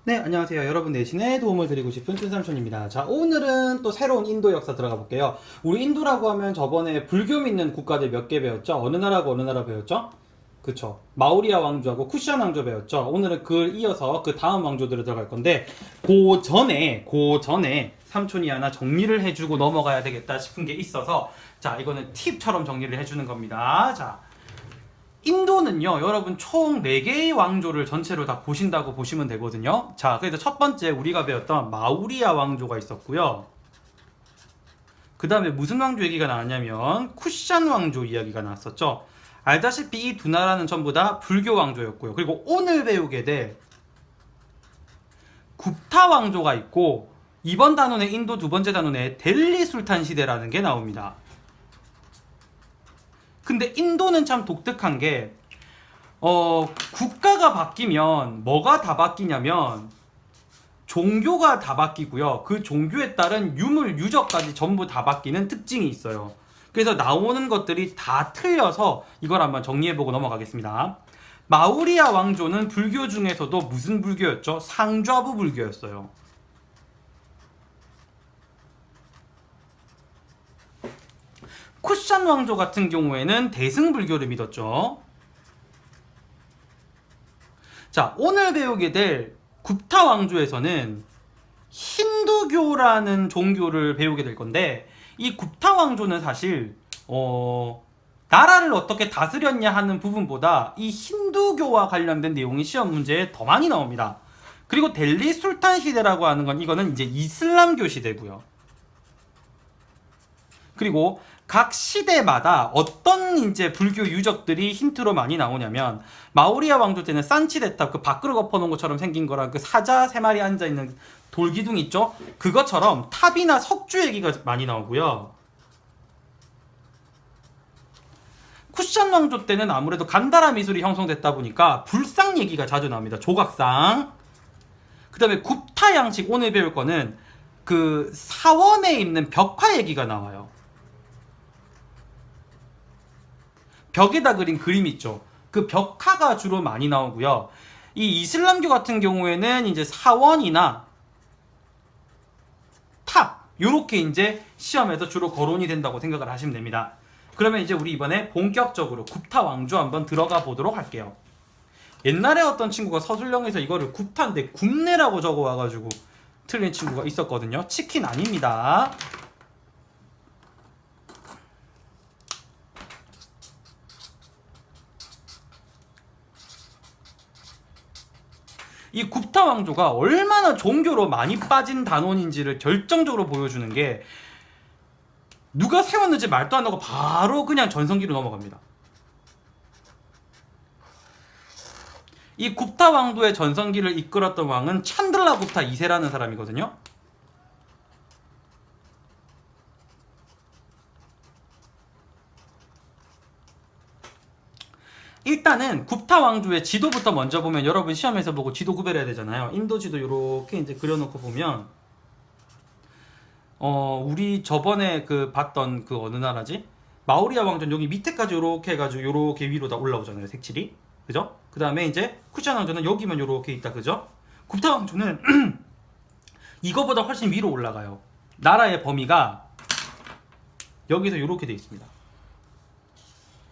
네, 안녕하세요. 여러분 대신에 도움을 드리고 싶은 춘삼촌입니다. 자, 오늘은 또 새로운 인도 역사 들어가 볼게요. 우리 인도라고 하면 저번에 불교 믿는 국가들 몇 개 배웠죠? 어느 나라고 어느 나라 배웠죠? 그쵸. 마우리아 왕조하고 쿠션 왕조 배웠죠? 오늘은 그 이어서 그 다음 왕조들을 들어갈 건데, 그 전에 삼촌이 하나 정리를 해주고 넘어가야 되겠다 싶은 게 있어서, 자, 이거는 팁처럼 정리를 해주는 겁니다. 자, 인도는요, 여러분 총 4개의 왕조를 전체로 다 보신다고 보시면 되거든요. 자, 그래서 첫 번째 우리가 배웠던 마우리아 왕조가 있었고요. 그 다음에 무슨 왕조 얘기가 나왔냐면 쿠샨 왕조 이야기가 나왔었죠. 알다시피 이 두 나라는 전부 다 불교 왕조였고요. 그리고 오늘 배우게 될 굽타 왕조가 있고, 이번 단원의 인도 두 번째 단원에 델리 술탄 시대라는 게 나옵니다. 근데 인도는 참 독특한 게 국가가 바뀌면 뭐가 다 바뀌냐면 종교가 다 바뀌고요. 그 종교에 따른 유물, 유적까지 전부 다 바뀌는 특징이 있어요. 그래서 나오는 것들이 다 틀려서 이걸 한번 정리해보고 넘어가겠습니다. 마우리아 왕조는 불교 중에서도 무슨 불교였죠? 상좌부 불교였어요. 쿠샨 왕조 같은 경우에는 대승불교를 믿었죠. 자, 오늘 배우게 될 굽타 왕조에서는 힌두교라는 종교를 배우게 될 건데, 이 굽타 왕조는 사실 나라를 어떻게 다스렸냐 하는 부분보다 이 힌두교와 관련된 내용이 시험 문제에 더 많이 나옵니다. 그리고 델리 술탄 시대라고 하는 건 이거는 이제 이슬람교 시대고요. 그리고 각 시대마다 어떤 이제 불교 유적들이 힌트로 많이 나오냐면, 마우리아 왕조 때는 산치레탑, 그 밖으로 덮어놓은 것처럼 생긴 거랑 그 사자 3마리 앉아있는 돌기둥 있죠? 그것처럼 탑이나 석주 얘기가 많이 나오고요. 쿠션 왕조 때는 아무래도 간다라 미술이 형성됐다 보니까 불상 얘기가 자주 나옵니다. 조각상. 그 다음에 굽타 양식, 오늘 배울 거는 그 사원에 있는 벽화 얘기가 나와요. 벽에다 그린 그림 있죠. 그 벽화가 주로 많이 나오고요. 이 이슬람교 같은 경우에는 이제 사원이나 탑, 요렇게 이제 시험에서 주로 거론이 된다고 생각을 하시면 됩니다. 그러면 이제 우리 이번에 본격적으로 굽타 왕조 한번 들어가 보도록 할게요. 옛날에 어떤 친구가 서술형에서 이거를 굽타인데 굽네라고 적어 와가지고 틀린 친구가 있었거든요. 치킨 아닙니다. 이 굽타 왕조가 얼마나 종교로 많이 빠진 단원인지를 결정적으로 보여주는 게, 누가 세웠는지 말도 안 하고 바로 그냥 전성기로 넘어갑니다. 이 굽타 왕조의 전성기를 이끌었던 왕은 찬들라 굽타 2세라는 사람이거든요. 일단은 굽타 왕조의 지도부터 먼저 보면, 여러분 시험에서 보고 지도 구별해야 되잖아요. 인도 지도 이렇게 이제 그려놓고 보면, 우리 저번에 그 봤던 그 어느 나라지? 마우리아 왕조는 여기 밑에까지 이렇게 해가지고 이렇게 위로 다 올라오잖아요, 색칠이. 그죠? 그 다음에 이제 쿠션 왕조는 여기만 이렇게 있다, 그죠? 굽타 왕조는 이거보다 훨씬 위로 올라가요. 나라의 범위가 여기서 이렇게 돼 있습니다.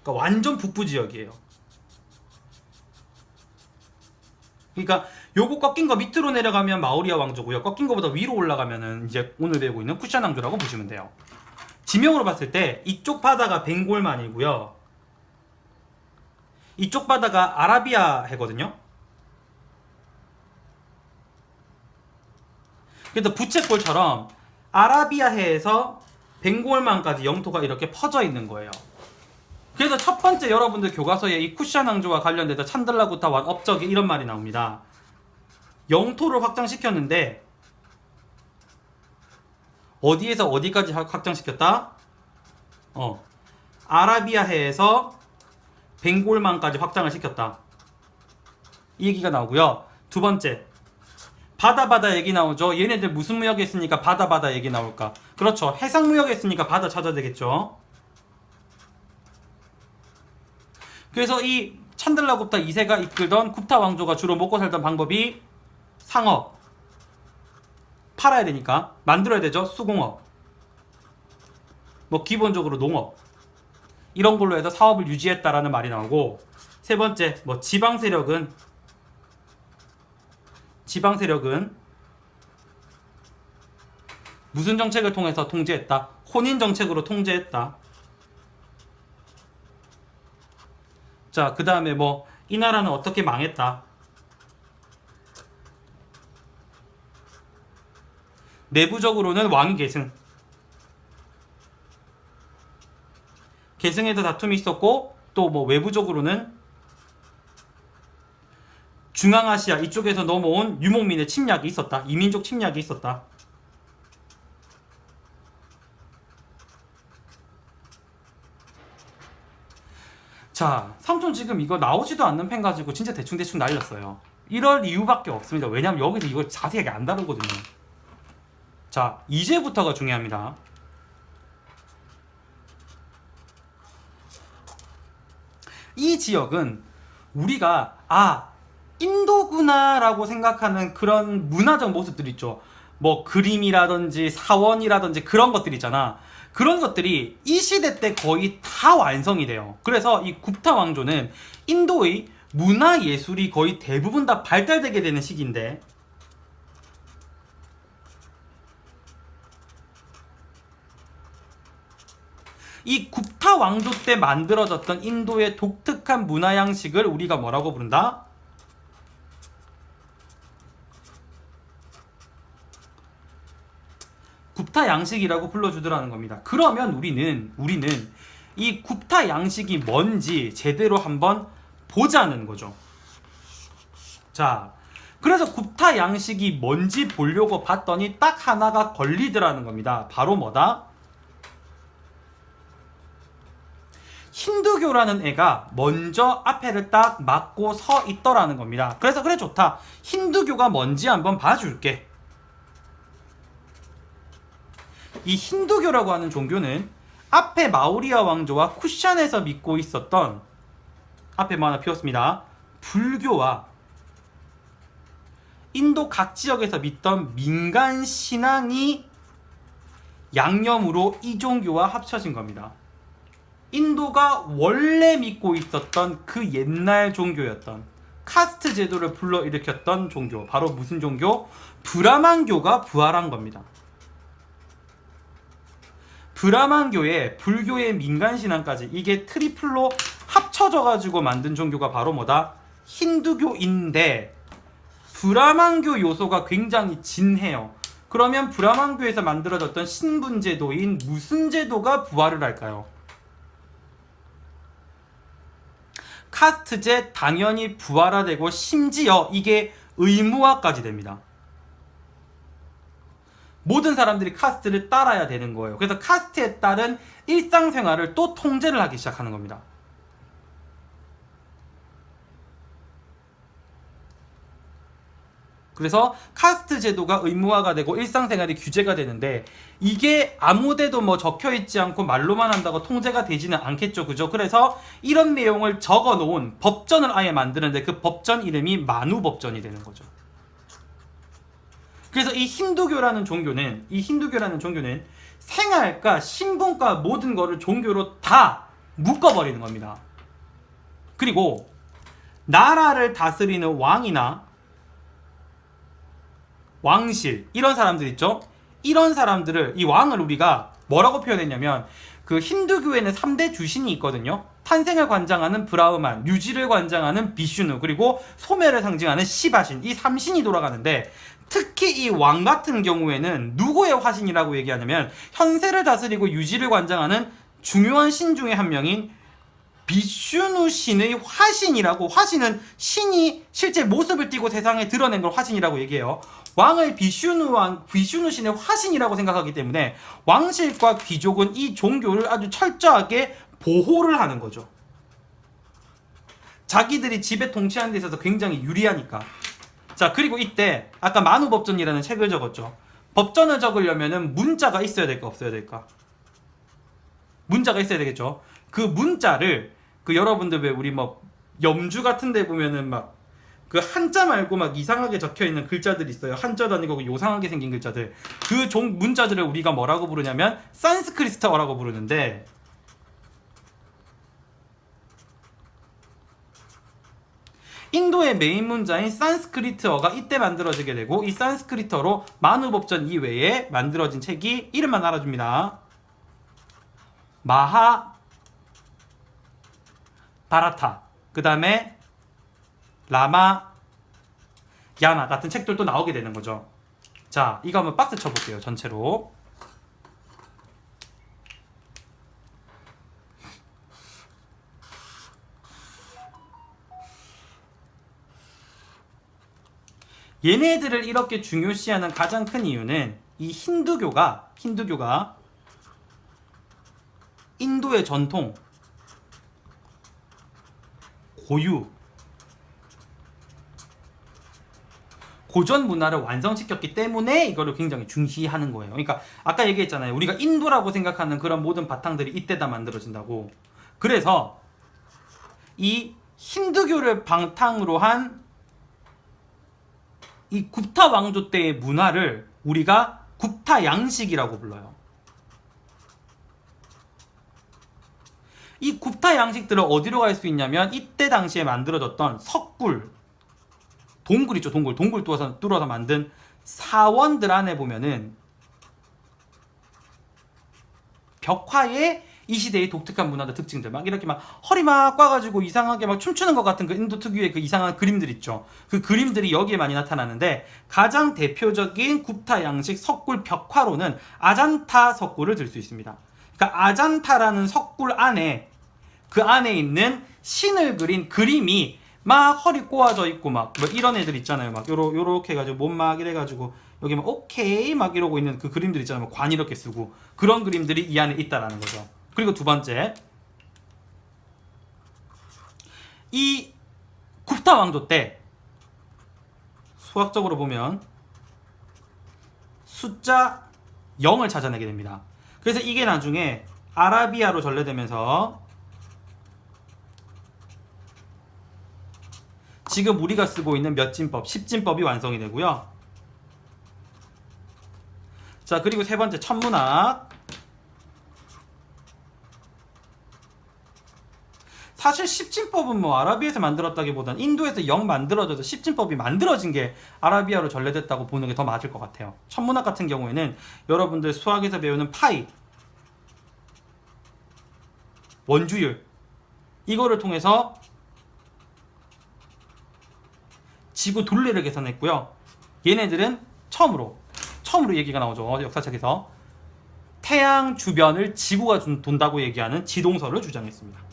그러니까 완전 북부 지역이에요. 그러니까 요거 꺾인 거 밑으로 내려가면 마우리아 왕조고요. 꺾인 거보다 위로 올라가면은 이제 오늘 배우고 있는 쿠션 왕조라고 보시면 돼요. 지명으로 봤을 때 이쪽 바다가 벵골만이고요. 이쪽 바다가 아라비아 해거든요. 그래서 부채꼴처럼 아라비아 해에서 벵골만까지 영토가 이렇게 퍼져 있는 거예요. 그래서 첫 번째 여러분들 교과서에 이 쿠션 왕조와 관련돼서 찬들라 굽타 왕 업적이 이런 말이 나옵니다. 영토를 확장시켰는데 어디에서 어디까지 확장시켰다? 아라비아해에서 벵골만까지 확장을 시켰다. 이 얘기가 나오고요. 두 번째, 바다 얘기 나오죠. 얘네들 무슨 무역 했으니까 바다 얘기 나올까? 그렇죠. 해상 무역 했으니까 바다 찾아야 되겠죠. 그래서 이 찬들라 굽타 2세가 이끌던 굽타 왕조가 주로 먹고 살던 방법이 상업, 팔아야 되니까 만들어야 되죠. 수공업, 뭐 기본적으로 농업, 이런 걸로 해서 사업을 유지했다라는 말이 나오고, 세 번째 뭐 지방 세력은 무슨 정책을 통해서 통제했다? 혼인 정책으로 통제했다. 자, 그 다음에 뭐 이 나라는 어떻게 망했다? 내부적으로는 왕위 계승에도 다툼이 있었고, 또 뭐 외부적으로는 중앙아시아 이쪽에서 넘어온 유목민의 침략이 있었다. 이민족 침략이 있었다. 자, 삼촌 지금 이거 나오지도 않는 펜 가지고 진짜 대충 날렸어요. 이럴 이유밖에 없습니다. 왜냐면 여기서 이걸 자세하게 안 다루거든요. 자, 이제부터가 중요합니다. 이 지역은 우리가 인도구나 라고 생각하는 그런 문화적 모습들 있죠. 뭐 그림이라든지 사원이라든지 그런 것들 있잖아. 그런 것들이 이 시대 때 거의 다 완성이 돼요. 그래서 이 굽타 왕조는 인도의 문화 예술이 거의 대부분 다 발달되게 되는 시기인데, 이 굽타 왕조 때 만들어졌던 인도의 독특한 문화 양식을 우리가 뭐라고 부른다? 굽타 양식이라고 불러주더라는 겁니다. 그러면 우리는 이 굽타 양식이 뭔지 제대로 한번 보자는 거죠. 자, 그래서 굽타 양식이 뭔지 보려고 봤더니 딱 하나가 걸리더라는 겁니다. 바로 뭐다? 힌두교라는 애가 먼저 앞에를 딱 막고 서 있더라는 겁니다. 그래서 그래, 좋다. 힌두교가 뭔지 한번 봐줄게. 이 힌두교라고 하는 종교는 앞에 마우리아 왕조와 쿠샨에서 믿고 있었던, 앞에 뭐 하나 피웠습니다. 불교와 인도 각 지역에서 믿던 민간 신앙이 양념으로 이 종교와 합쳐진 겁니다. 인도가 원래 믿고 있었던 그 옛날 종교였던 카스트 제도를 불러일으켰던 종교, 바로 무슨 종교? 브라만교가 부활한 겁니다. 브라만교에 불교의 민간신앙까지 이게 트리플로 합쳐져 가지고 만든 종교가 바로 뭐다? 힌두교인데, 브라만교 요소가 굉장히 진해요. 그러면 브라만교에서 만들어졌던 신분제도인 무슨 제도가 부활을 할까요? 카스트제 당연히 부활화되고, 심지어 이게 의무화까지 됩니다. 모든 사람들이 카스트를 따라야 되는 거예요. 그래서 카스트에 따른 일상생활을 또 통제를 하기 시작하는 겁니다. 그래서 카스트 제도가 의무화가 되고 일상생활이 규제가 되는데, 이게 아무데도 뭐 적혀있지 않고 말로만 한다고 통제가 되지는 않겠죠. 그죠? 그래서 이런 내용을 적어 놓은 법전을 아예 만드는데, 그 법전 이름이 마누법전이 되는 거죠. 그래서 이 힌두교라는 종교는 생활과 신분과 모든 거를 종교로 다 묶어버리는 겁니다. 그리고 나라를 다스리는 왕이나 왕실, 이런 사람들 있죠? 이런 사람들을, 이 왕을 우리가 뭐라고 표현했냐면, 그 힌두교에는 3대 주신이 있거든요. 탄생을 관장하는 브라흐만, 유지를 관장하는 비슈누, 그리고 소멸을 상징하는 시바신, 이 3신이 돌아가는데, 특히 이 왕 같은 경우에는 누구의 화신이라고 얘기하냐면, 현세를 다스리고 유지를 관장하는 중요한 신 중에 한 명인 비슈누 신의 화신이라고, 화신은 신이 실제 모습을 띠고 세상에 드러낸 걸 화신이라고 얘기해요. 왕을 비슈누 신의 화신이라고 생각하기 때문에 왕실과 귀족은 이 종교를 아주 철저하게 보호를 하는 거죠. 자기들이 지배 통치하는 데 있어서 굉장히 유리하니까. 자, 그리고 이때 아까 만우법전이라는 책을 적었죠. 법전을 적으려면은 문자가 있어야 될까 없어야 될까? 문자가 있어야 되겠죠. 그 문자를, 그 여러분들 왜 우리 뭐 염주 같은 데 보면은 막 그 한자 말고 막 이상하게 적혀 있는 글자들이 있어요. 한자도 아니고 요상하게 생긴 글자들. 그 문자들을 우리가 뭐라고 부르냐면 산스크리트어라고 부르는데, 인도의 메인 문자인 산스크리트어가 이때 만들어지게 되고, 이 산스크리트어로 만우법전 이외에 만들어진 책이 이름만 알아줍니다. 마하 바라타, 그 다음에 라마 야나 같은 책들도 나오게 되는 거죠. 자, 이거 한번 박스 쳐볼게요. 전체로. 얘네들을 이렇게 중요시하는 가장 큰 이유는 이 힌두교가 인도의 전통, 고유, 고전 문화를 완성시켰기 때문에 이거를 굉장히 중시하는 거예요. 그러니까 아까 얘기했잖아요. 우리가 인도라고 생각하는 그런 모든 바탕들이 이때다 만들어진다고. 그래서 이 힌두교를 바탕으로 한 이 굽타 왕조 때의 문화를 우리가 굽타 양식이라고 불러요. 이 굽타 양식들을 어디로 갈 수 있냐면, 이때 당시에 만들어졌던 석굴, 동굴 있죠. 동굴 뚫어서 만든 사원들 안에 보면은 벽화에 이 시대의 독특한 문화적 특징들, 막 이렇게 막 허리 막 꽈가지고 이상하게 막 춤추는 것 같은 그 인도 특유의 그 이상한 그림들 있죠. 그 그림들이 여기에 많이 나타나는데, 가장 대표적인 굽타 양식 석굴 벽화로는 아잔타 석굴을 들 수 있습니다. 그러니까 아잔타라는 석굴 안에, 그 안에 있는 신을 그린 그림이 막 허리 꼬아져 있고 막 뭐 이런 애들 있잖아요. 막 요렇게 해가지고 몸 막 이래가지고 여기 막 오케이 막 이러고 있는 그 그림들 있잖아요. 막 관 이렇게 쓰고, 그런 그림들이 이 안에 있다라는 거죠. 그리고 두 번째, 이 굽타 왕조 때 수학적으로 보면 숫자 0을 찾아내게 됩니다. 그래서 이게 나중에 아라비아로 전래되면서 지금 우리가 쓰고 있는 몇진법, 십진법이 완성이 되고요. 자, 그리고 세 번째, 천문학. 사실 십진법은 뭐 아라비아에서 만들었다기보단 인도에서 만들어져서 십진법이 만들어진 게 아라비아로 전래됐다고 보는 게 더 맞을 것 같아요. 천문학 같은 경우에는 여러분들 수학에서 배우는 파이, 원주율, 이거를 통해서 지구 둘레를 계산했고요. 얘네들은 처음으로 얘기가 나오죠. 역사책에서 태양 주변을 지구가 돈다고 얘기하는 지동설을 주장했습니다.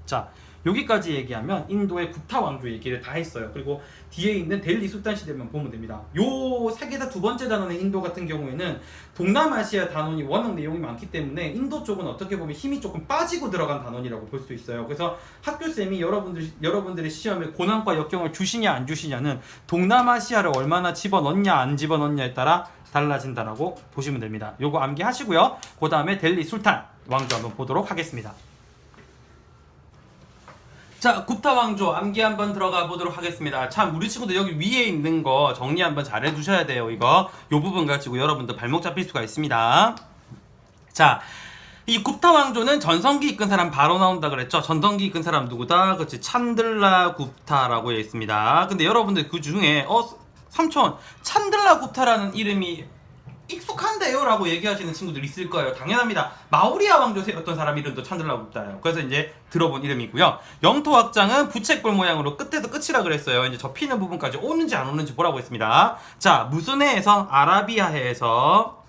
자, 여기까지 얘기하면 인도의 굽타 왕조 얘기를 다 했어요. 그리고 뒤에 있는 델리 술탄 시대만 보면 됩니다. 요 세계사 두 번째 단원의 인도 같은 경우에는 동남아시아 단원이 워낙 내용이 많기 때문에 인도 쪽은 어떻게 보면 힘이 조금 빠지고 들어간 단원이라고 볼 수 있어요. 그래서 학교쌤이 여러분들의 시험에 고난과 역경을 주시냐 안 주시냐는 동남아시아를 얼마나 집어넣냐 안 집어넣냐에 따라 달라진다라고 보시면 됩니다. 요거 암기하시고요. 그 다음에 델리 술탄 왕조 한번 보도록 하겠습니다. 자, 굽타 왕조 암기 한번 들어가 보도록 하겠습니다. 참, 우리 친구들 여기 위에 있는 거 정리 한번 잘 해두셔야 돼요. 요 부분 가지고 여러분들 발목 잡힐 수가 있습니다. 자, 이 굽타 왕조는 전성기 이끈 사람 바로 나온다 그랬죠. 전성기 이끈 사람 누구다? 그렇지, 찬들라 굽타라고 해 있습니다. 근데 여러분들 그 중에 삼촌, 찬들라 굽타라는 이름이 익숙한데요? 라고 얘기하시는 친구들 있을 거예요. 당연합니다. 마우리아 왕조의 어떤 사람 이름도 찬들라 굽타예요. 그래서 이제 들어본 이름이고요. 영토 확장은 부채꼴 모양으로 끝에서 끝이라 그랬어요. 이제 접히는 부분까지 오는지 안 오는지 보라고 했습니다. 자, 무슨 해에서? 아라비아 해에서.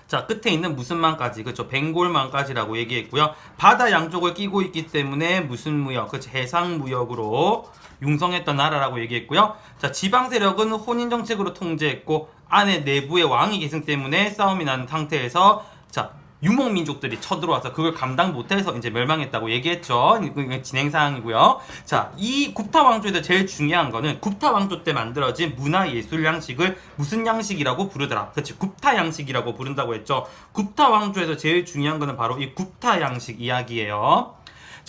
자, 끝에 있는 무슨만까지, 그렇죠, 벵골만까지라고 얘기했고요. 바다 양쪽을 끼고 있기 때문에 무슨 무역, 그렇죠, 해상 무역으로 융성했던 나라라고 얘기했고요. 자, 지방 세력은 혼인 정책으로 통제했고, 안에 내부에 왕이 계승 때문에 싸움이 난 상태에서, 자, 유목 민족들이 쳐들어와서 그걸 감당 못해서 이제 멸망했다고 얘기했죠. 이거 진행 사항이고요. 자, 이 굽타 왕조에서 제일 중요한 거는 굽타 왕조 때 만들어진 문화 예술 양식을 무슨 양식이라고 부르더라. 그렇지, 굽타 양식이라고 부른다고 했죠. 굽타 왕조에서 제일 중요한 거는 바로 이 굽타 양식 이야기예요.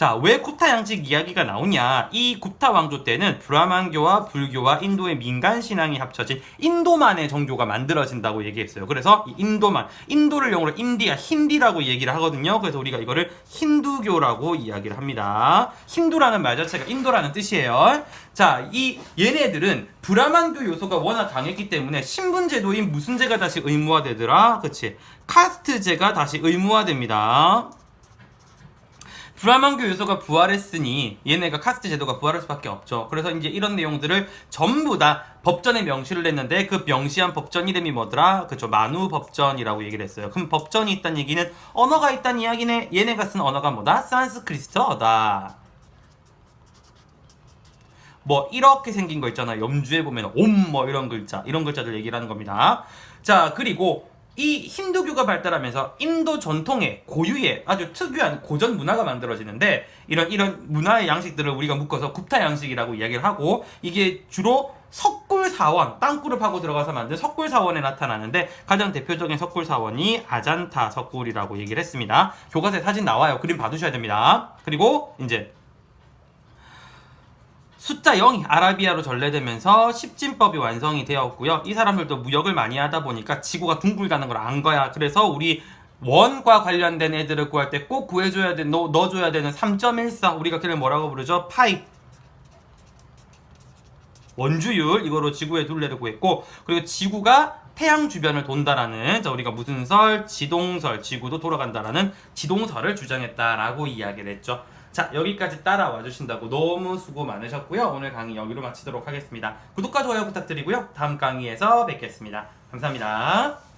자, 왜 굽타 양식 이야기가 나오냐? 이 굽타 왕조 때는 브라만교와 불교와 인도의 민간 신앙이 합쳐진 인도만의 종교가 만들어진다고 얘기했어요. 그래서 이 인도를 영어로 인디아, 힌디라고 얘기를 하거든요. 그래서 우리가 이거를 힌두교라고 이야기를 합니다. 힌두라는 말 자체가 인도라는 뜻이에요. 자, 얘네들은 브라만교 요소가 워낙 강했기 때문에 신분제도인 무슨 제가 다시 의무화되더라? 그치? 카스트제가 다시 의무화됩니다. 브라만교 요소가 부활했으니 얘네가 카스트 제도가 부활할 수밖에 없죠. 그래서 이제 이런 내용들을 전부 다 법전에 명시를 했는데 그 명시한 법전 이름이 뭐더라? 그쵸, 마누 법전이라고 얘기를 했어요. 그럼 법전이 있다는 얘기는 언어가 있다는 이야기네. 얘네가 쓴 언어가 뭐다? 산스크리트어다. 뭐 이렇게 생긴 거 있잖아. 염주에 보면 옴 뭐 이런 글자들 얘기를 하는 겁니다. 자, 그리고 이 힌두교가 발달하면서 인도 전통의 고유의 아주 특유한 고전 문화가 만들어지는데 이런 문화의 양식들을 우리가 묶어서 굽타 양식이라고 이야기를 하고 이게 주로 석굴사원, 땅굴을 파고 들어가서 만든 석굴사원에 나타나는데 가장 대표적인 석굴사원이 아잔타 석굴이라고 얘기를 했습니다. 교과서에 사진 나와요. 그림 봐두셔야 됩니다. 그리고 이제 숫자 0이 아라비아로 전래되면서 십진법이 완성이 되었고요. 이 사람들도 무역을 많이 하다 보니까 지구가 둥글다는 걸 안 거야. 그래서 우리 원과 관련된 애들을 구할 때 꼭 구해줘야 돼, 넣어줘야 되는 3.14 우리가 걔를 뭐라고 부르죠? 파이. 원주율 이거로 지구의 둘레를 구했고, 그리고 지구가 태양 주변을 돈다라는, 자, 우리가 무슨 설? 지동설, 지구도 돌아간다라는 지동설을 주장했다라고 이야기를 했죠. 자, 여기까지 따라와 주신다고 너무 수고 많으셨고요. 오늘 강의 여기로 마치도록 하겠습니다. 구독과 좋아요 부탁드리고요. 다음 강의에서 뵙겠습니다. 감사합니다.